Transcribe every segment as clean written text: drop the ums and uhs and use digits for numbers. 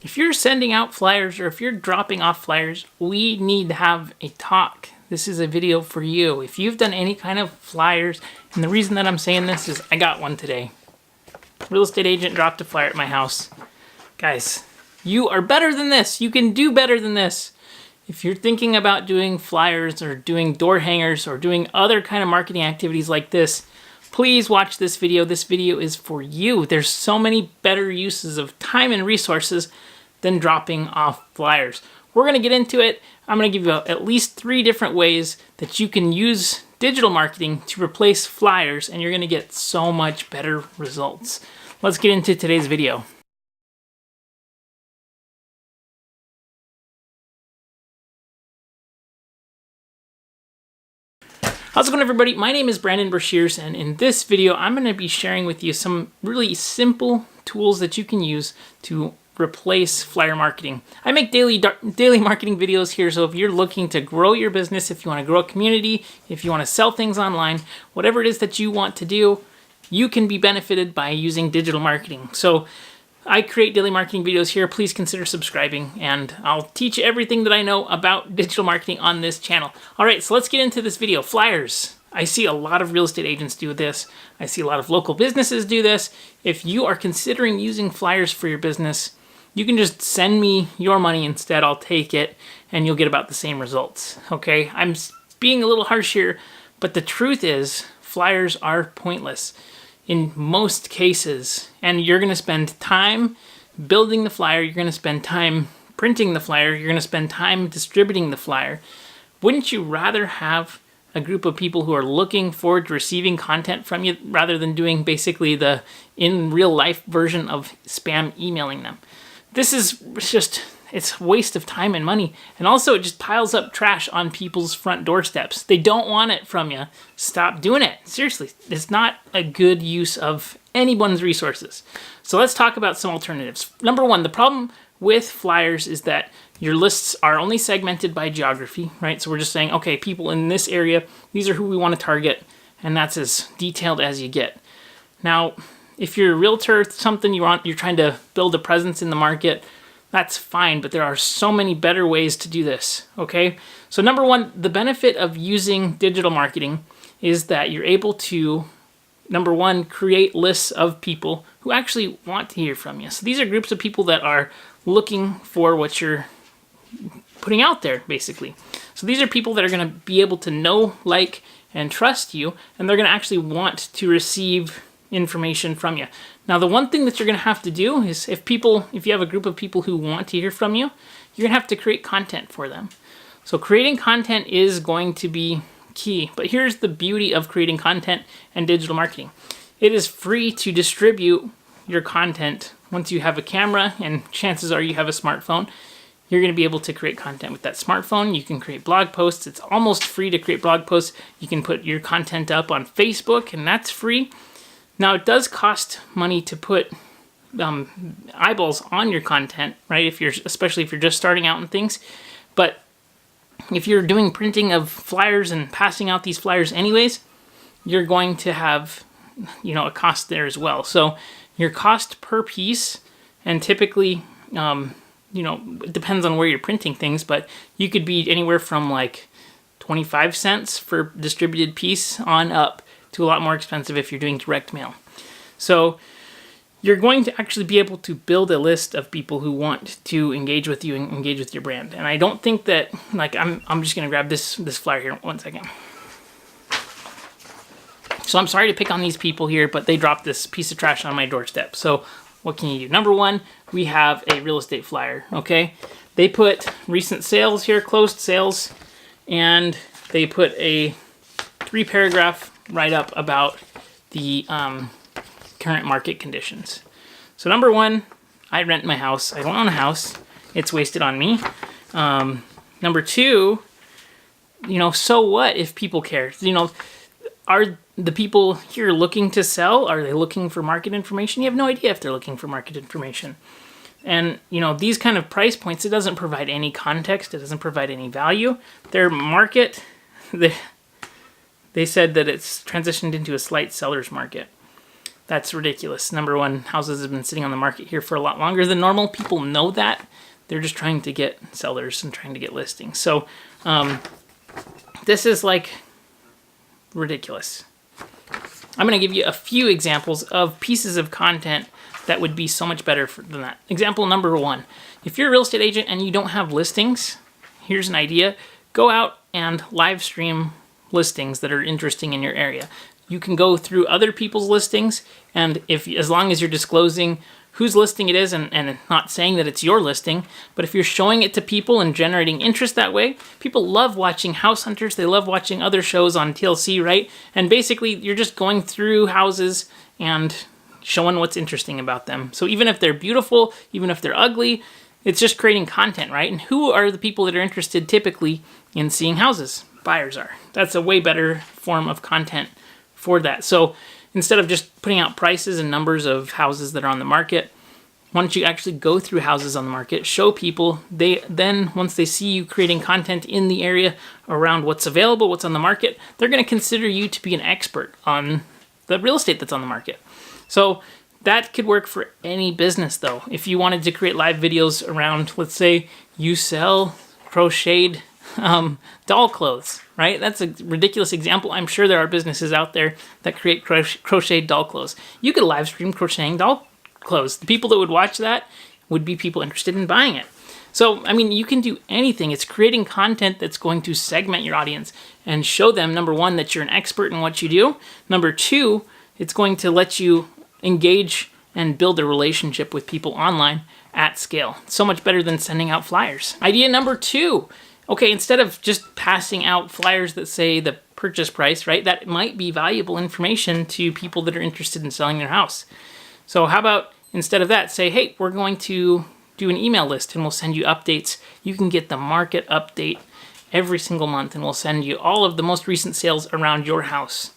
If you're sending out flyers or if you're dropping off flyers, we need to have a talk. This is a video for you. If you've done any kind of flyers, and the reason that I'm saying this is I got one today. Real estate agent dropped a flyer at my house. Guys, you are better than this. You can do better than this. If you're thinking about doing flyers or doing door hangers or doing other kind of marketing activities like this, please watch this video. This video is for you. There's so many better uses of time and resources than dropping off flyers. We're going to get into it. I'm going to give you at least 3 different ways that you can use digital marketing to replace flyers, and you're going to get so much better results. Let's get into today's video. How's it going, everybody? My name is Brandon Brashears, and in this video, I'm going to be sharing with you some really simple tools that you can use to replace flyer marketing. I make daily marketing videos here, so if you're looking to grow your business, if you want to grow a community, if you want to sell things online, whatever it is that you want to do, you can be benefited by using digital marketing. So I create daily marketing videos here. Please consider subscribing, and I'll teach you everything that I know about digital marketing on this channel. All right, so let's get into this video. Flyers. I see a lot of real estate agents do this. I see a lot of local businesses do this. If you are considering using flyers for your business, you can just send me your money instead. I'll take it, and you'll get about the same results, okay? I'm being a little harsh here, but the truth is flyers are pointless in most cases, and you're going to spend time building the flyer, you're going to spend time printing the flyer, you're going to spend time distributing the flyer. Wouldn't you rather have a group of people who are looking forward to receiving content from you rather than doing basically the in real life version of spam emailing them? This is just, it's a waste of time and money. And also it just piles up trash on people's front doorsteps. They don't want it from you. Stop doing it. Seriously, it's not a good use of anyone's resources. So let's talk about some alternatives. Number one, the problem with flyers is that your lists are only segmented by geography, right? So we're just saying, okay, people in this area, these are who we want to target, and that's as detailed as you get. Now, if you're a realtor, something you're trying to build a presence in the market, that's fine, but there are so many better ways to do this, okay? So number one, the benefit of using digital marketing is that you're able to, number one, create lists of people who actually want to hear from you. So these are groups of people that are looking for what you're putting out there, basically. So these are people that are going to be able to know, like, and trust you, and they're going to actually want to receive information from you. Now, the one thing that you're going to have to do is if you have a group of people who want to hear from you, you're going to have to create content for them. So creating content is going to be key. But here's the beauty of creating content and digital marketing. It is free to distribute your content. Once you have a camera, and chances are you have a smartphone, you're going to be able to create content with that smartphone. You can create blog posts. It's almost free to create blog posts. You can put your content up on Facebook, and that's free. Now, it does cost money to put eyeballs on your content, right? Especially if you're just starting out and things. But if you're doing printing of flyers and passing out these flyers anyways, you're going to have, a cost there as well. So your cost per piece, and typically, it depends on where you're printing things, but you could be anywhere from like 25 cents for distributed piece on up to a lot more expensive if you're doing direct mail. So you're going to actually be able to build a list of people who want to engage with you and engage with your brand. And I don't think that, I'm just going to grab this flyer here, one second. So I'm sorry to pick on these people here, but they dropped this piece of trash on my doorstep. So what can you do? Number one, we have a real estate flyer, okay? They put recent sales here, closed sales, and they put a 3-paragraph write-up about the current market conditions. So number one, I rent my house. I don't own a house. It's wasted on me. Number two, so what if people care? Are the people here looking to sell? Are they looking for market information? You have no idea if they're looking for market information. And, these kind of price points, it doesn't provide any context. It doesn't provide any value. Their market, they said that it's transitioned into a slight seller's market. That's ridiculous. Number one, houses have been sitting on the market here for a lot longer than normal. People know that. They're just trying to get sellers and trying to get listings. So this is like ridiculous. I'm going to give you a few examples of pieces of content that would be so much better than that. Example number one, if you're a real estate agent and you don't have listings, here's an idea. Go out and live stream listings that are interesting in your area. You can go through other people's listings, and as long as you're disclosing whose listing it is and not saying that it's your listing, but if you're showing it to people and generating interest that way, people love watching House Hunters. They love watching other shows on TLC, right? And basically, you're just going through houses and showing what's interesting about them. So even if they're beautiful, even if they're ugly, it's just creating content, right? And who are the people that are interested typically in seeing houses? Buyers are. That's a way better form of content for that. So instead of just putting out prices and numbers of houses that are on the market, why don't you actually go through houses on the market, show people, then once they see you creating content in the area around what's available, what's on the market, they're going to consider you to be an expert on the real estate that's on the market. So that could work for any business though. If you wanted to create live videos around, let's say you sell crocheted doll clothes, right? That's a ridiculous example. I'm sure there are businesses out there that create crocheted doll clothes. You could live stream crocheting doll clothes. The people that would watch that would be people interested in buying it. So, I mean, you can do anything. It's creating content that's going to segment your audience and show them, number one, that you're an expert in what you do. Number two, it's going to let you engage and build a relationship with people online at scale. So much better than sending out flyers. Idea number two. Okay, instead of just passing out flyers that say the purchase price, right? That might be valuable information to people that are interested in selling their house. So how about instead of that, say, hey, we're going to do an email list and we'll send you updates. You can get the market update every single month and we'll send you all of the most recent sales around your house.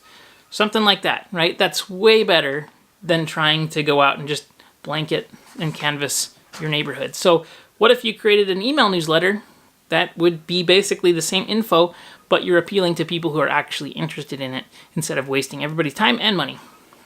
Something like that, right? That's way better than trying to go out and just blanket and canvas your neighborhood. So what if you created an email newsletter that would be basically the same info, but you're appealing to people who are actually interested in it instead of wasting everybody's time and money?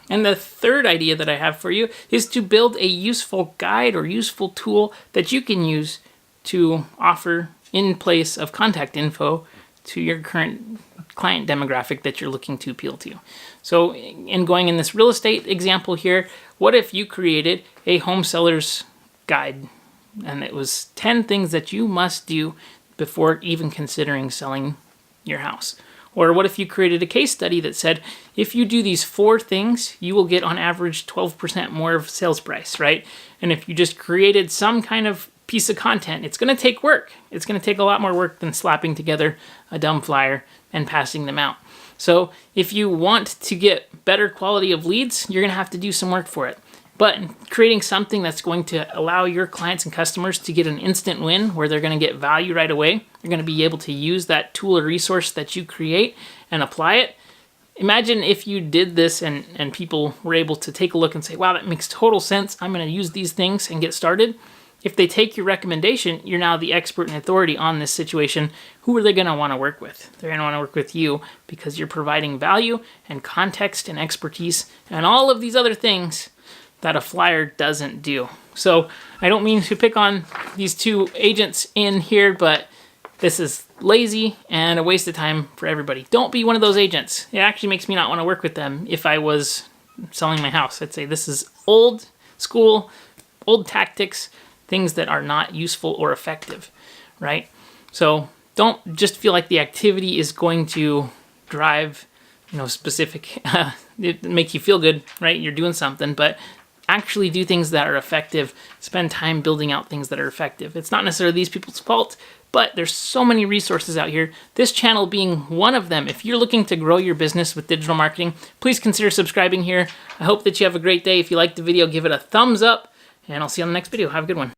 And the third idea that I have for you is to build a useful guide or useful tool that you can use to offer in place of contact info to your current client demographic that you're looking to appeal to. So in going in this real estate example here, what if you created a home seller's guide and it was 10 things that you must do before even considering selling your house? Or what if you created a case study that said, if you do these 4 things, you will get on average 12% more of sales price, right? And if you just created some kind of piece of content, it's going to take work. It's going to take a lot more work than slapping together a dumb flyer and passing them out. So if you want to get better quality of leads, you're going to have to do some work for it. But creating something that's going to allow your clients and customers to get an instant win where they're going to get value right away, they're going to be able to use that tool or resource that you create and apply it. Imagine if you did this and people were able to take a look and say, wow, that makes total sense. I'm going to use these things and get started. If they take your recommendation, you're now the expert and authority on this situation. Who are they going to want to work with? They're going to want to work with you because you're providing value and context and expertise and all of these other things that a flyer doesn't do. So I don't mean to pick on these 2 agents in here, but this is lazy and a waste of time for everybody. Don't be one of those agents. It actually makes me not want to work with them if I was selling my house. I'd say this is old school, old tactics, things that are not useful or effective, right? So don't just feel like the activity is going to drive, specific, make you feel good, right? You're doing something, but actually do things that are effective. Spend time building out things that are effective. It's not necessarily these people's fault, but there's so many resources out here. This channel being one of them. If you're looking to grow your business with digital marketing, please consider subscribing here. I hope that you have a great day. If you liked the video, give it a thumbs up, and I'll see you on the next video. Have a good one.